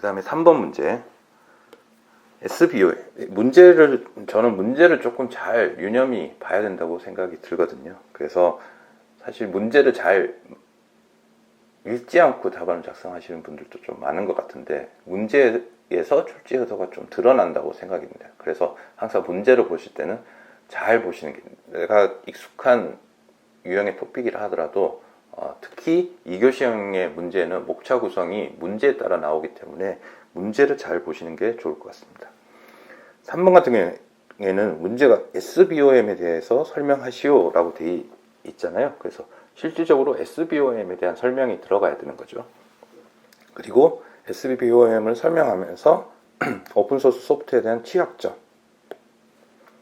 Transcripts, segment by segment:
그 다음에 3번 문제. SBO 저는 문제를 조금 잘 유념히 봐야 된다고 생각이 들거든요. 그래서 사실 문제를 잘 읽지 않고 답안을 작성하시는 분들도 좀 많은 것 같은데, 문제에서 출제 의도가 좀 드러난다고 생각이 듭니다. 그래서 항상 문제를 보실 때는 잘 보시는 게, 내가 익숙한 유형의 토픽이라 하더라도 특히 2교시형의 문제는 목차 구성이 문제에 따라 나오기 때문에 문제를 잘 보시는 게 좋을 것 같습니다. 3번 같은 경우에는 문제가 SBOM에 대해서 설명하시오 라고 되어 있잖아요. 그래서 실질적으로 SBOM에 대한 설명이 들어가야 되는 거죠. 그리고 SBOM을 설명하면서 오픈소스 소프트웨어에 대한 취약점,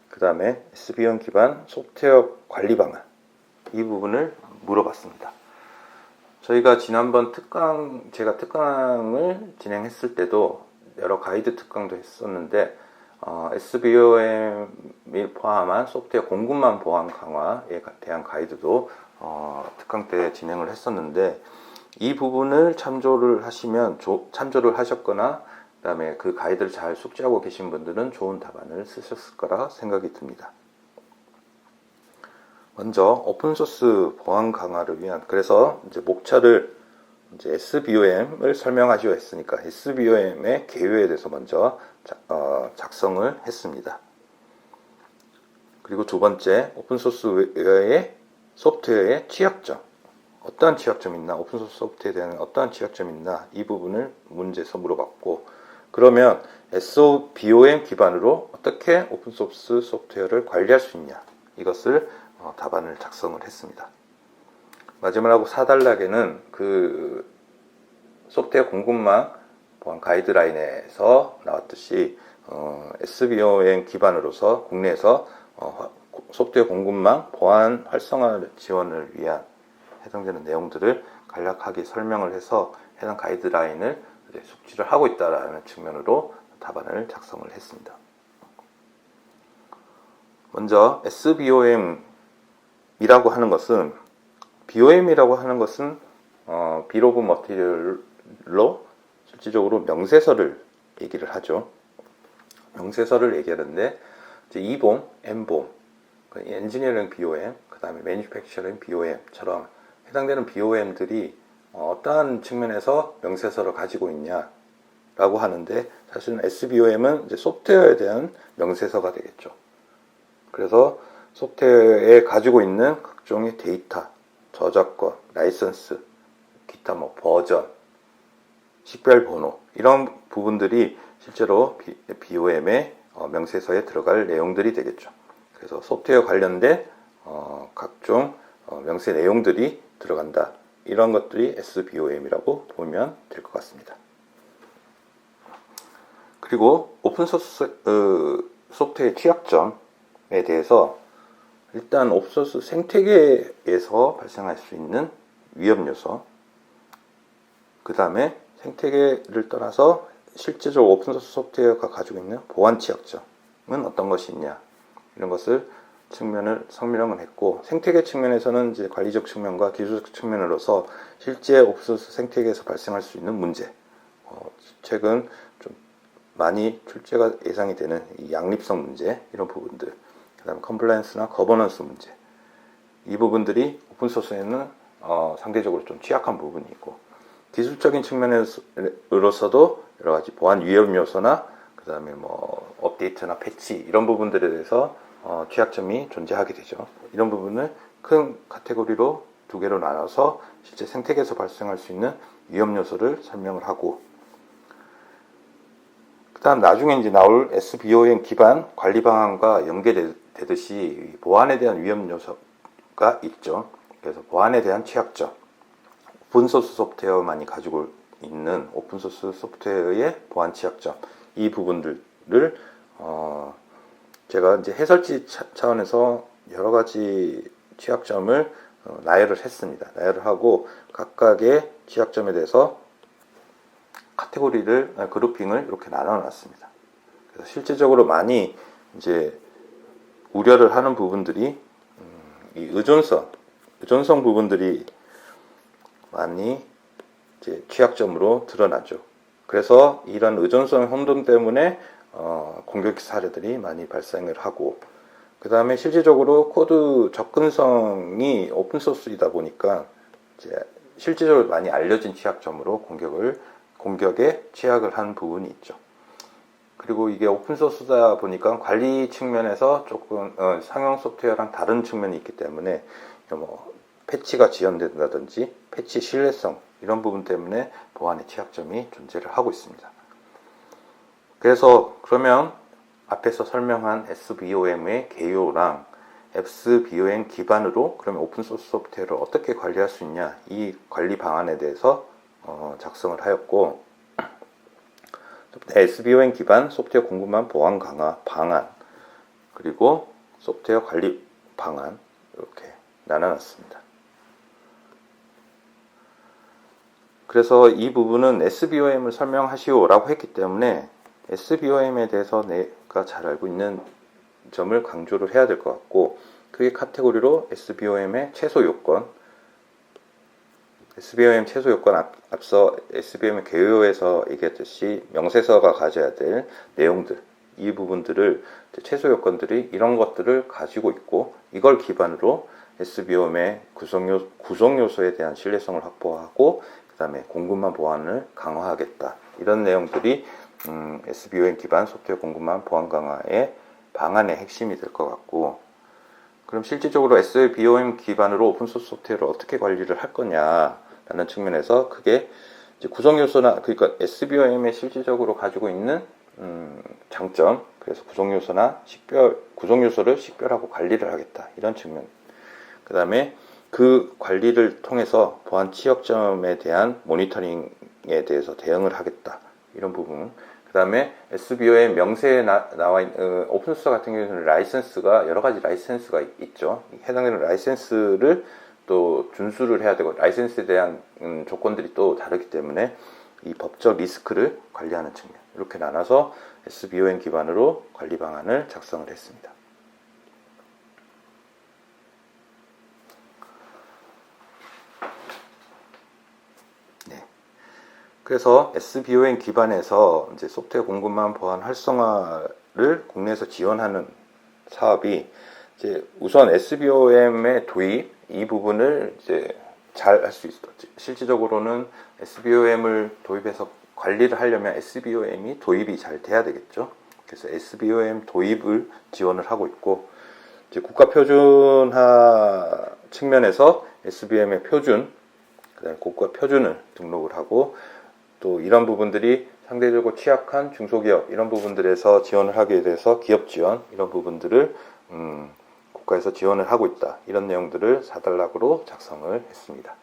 그 다음에 SBOM 기반 소프트웨어 관리 방안, 이 부분을 물어봤습니다. 저희가 지난번 제가 특강을 진행했을 때도 여러 가이드 특강도 했었는데, SBOM을 포함한 소프트웨어 공급망 보안 강화에 대한 가이드도 특강 때 진행을 했었는데, 이 부분을 참조를 하셨거나 그 다음에 그 가이드를 잘 숙지하고 계신 분들은 좋은 답안을 쓰셨을 거라 생각이 듭니다. 먼저 오픈소스 보안 강화를 위한, 그래서 이제 목차를 이제 SBOM을 설명하시오 했으니까 SBOM의 개요에 대해서 먼저 작성을 했습니다. 그리고 두 번째, 오픈소스웨어의 소프트웨어의 취약점, 어떠한 취약점이 있나, 오픈소스 소프트웨어에 대한 어떠한 취약점이 있나, 이 부분을 문제에서 물어봤고, 그러면 SBOM 기반으로 어떻게 오픈소스 소프트웨어를 관리할 수 있냐, 이것을 답안을 작성을 했습니다. 마지막으로 4단락에는 그 소프트웨어 공급망 보안 가이드라인에서 나왔듯이 SBOM 기반으로서 국내에서 소프트웨어 공급망 보안 활성화 지원을 위한 해당되는 내용들을 간략하게 설명을 해서 해당 가이드라인을 숙지를 하고 있다는 측면으로 답안을 작성을 했습니다. 먼저 SBOM이라고 하는 것은, BOM이라고 하는 것은 비일 오브 머티리얼로 실질적으로 명세서를 얘기를 하죠. 명세서를 얘기하는데, 이제 E보험, M보험, 엔지니어링 BOM, 그 다음에 매니팩처링 BOM처럼 해당되는 BOM들이 어떠한 측면에서 명세서를 가지고 있냐라고 하는데, 사실은 SBOM은 이제 소프트웨어에 대한 명세서가 되겠죠. 그래서 소프트웨어에 가지고 있는 각종의 데이터, 저작권, 라이선스, 기타 버전, 식별 번호, 이런 부분들이 실제로 BOM의 명세서에 들어갈 내용들이 되겠죠. 그래서 소프트웨어 관련된 각종 명세 내용들이 들어간다. 이런 것들이 SBOM이라고 보면 될 것 같습니다. 그리고 오픈소스 소프트웨어의 취약점에 대해서, 일단 오픈소스 생태계에서 발생할 수 있는 위험 요소, 그 다음에 생태계를 떠나서 실제적으로 오픈소스 소프트웨어가 가지고 있는 보안 취약점은 어떤 것이 있냐, 이런 것을 설명을 했고, 생태계 측면에서는 이제 관리적 측면과 기술적 측면으로서 실제 오픈소스 생태계에서 발생할 수 있는 문제, 최근 좀 많이 출제가 예상이 되는 이 양립성 문제, 이런 부분들, 그 다음에 컴플라이언스나 거버넌스 문제, 이 부분들이 오픈소스에는 상대적으로 좀 취약한 부분이 있고, 기술적인 측면으로서도 여러 가지 보안 위험 요소나 그 다음에 업데이트나 패치, 이런 부분들에 대해서 취약점이 존재하게 되죠. 이런 부분을 큰 카테고리로 두 개로 나눠서 실제 생태계에서 발생할 수 있는 위험 요소를 설명을 하고, 그 다음 나중에 이제 나올 SBOM 기반 관리 방안과 연계되듯이 보안에 대한 위험 요소가 있죠. 그래서 보안에 대한 취약점, 오픈소스 소프트웨어만이 가지고 있는 오픈소스 소프트웨어의 보안 취약점, 이 부분들을 제가 이제 해설지 차원에서 여러 가지 취약점을 나열을 했습니다. 나열을 하고 각각의 취약점에 대해서 그룹핑을 이렇게 나눠놨습니다. 그래서 실질적으로 많이 이제 우려를 하는 부분들이 이 의존성 부분들이 많이 이제 취약점으로 드러나죠. 그래서 이런 의존성 혼돈 때문에 공격 사례들이 많이 발생을 하고, 그 다음에 실질적으로 코드 접근성이 오픈소스이다 보니까 이제 실질적으로 많이 알려진 취약점으로 공격에 취약을 한 부분이 있죠. 그리고 이게 오픈소스다 보니까 관리 측면에서 조금 상용 소프트웨어랑 다른 측면이 있기 때문에 뭐 패치가 지연된다든지 패치 신뢰성 이런 부분 때문에 보안의 취약점이 존재를 하고 있습니다. 그래서 그러면 앞에서 설명한 SBOM의 개요랑 SBOM 기반으로 그러면 오픈소스 소프트웨어를 어떻게 관리할 수 있냐, 이 관리 방안에 대해서 작성을 하였고, SBOM 기반 소프트웨어 공급망 보안 강화 방안, 그리고 소프트웨어 관리 방안, 이렇게 나눠놨습니다. 그래서 이 부분은 SBOM을 설명하시오라고 했기 때문에 SBOM에 대해서 내가 잘 알고 있는 점을 강조를 해야 될 것 같고, 그게 카테고리로 SBOM의 최소 요건, SBOM 최소 요건 앞서 SBOM 개요에서 얘기했듯이 명세서가 가져야 될 내용들, 이 부분들을 최소 요건들이 이런 것들을 가지고 있고, 이걸 기반으로 SBOM의 구성 요소에 대한 신뢰성을 확보하고 그 다음에 공급망 보안을 강화하겠다, 이런 내용들이 SBOM 기반 소프트웨어 공급망 보안 강화의 방안의 핵심이 될 것 같고, 그럼 실질적으로 SBOM 기반으로 오픈소스 소프트웨어를 어떻게 관리를 할 거냐라는 측면에서 크게 이제 구성 요소나, 그러니까 SBOM에 실질적으로 가지고 있는 장점, 그래서 구성 요소를 식별하고 관리를 하겠다, 이런 측면. 그 다음에 그 관리를 통해서 보안 취약점에 대한 모니터링에 대해서 대응을 하겠다, 이런 부분. 그 다음에 SBO의 명세에 나와 있는 오픈소스 같은 경우에는 라이센스가 여러 가지 라이센스가 있죠. 해당되는 라이센스를 또 준수를 해야 되고, 라이센스에 대한 조건들이 또 다르기 때문에 이 법적 리스크를 관리하는 측면, 이렇게 나눠서 SBOM 기반으로 관리 방안을 작성을 했습니다. 그래서 SBOM 기반에서 이제 소프트웨어 공급망 보안 활성화를 국내에서 지원하는 사업이 이제 우선 SBOM의 도입, 이 부분을 이제 잘 할 수 있어. 실질적으로는 SBOM을 도입해서 관리를 하려면 SBOM이 도입이 잘 돼야 되겠죠. 그래서 SBOM 도입을 지원을 하고 있고, 이제 국가 표준화 측면에서 SBOM의 표준, 그다음에 국가 표준을 등록을 하고, 또 이런 부분들이 상대적으로 취약한 중소기업, 이런 부분들에서 지원을 하게 돼서 기업 지원, 이런 부분들을 국가에서 지원을 하고 있다, 이런 내용들을 4단락으로 작성을 했습니다.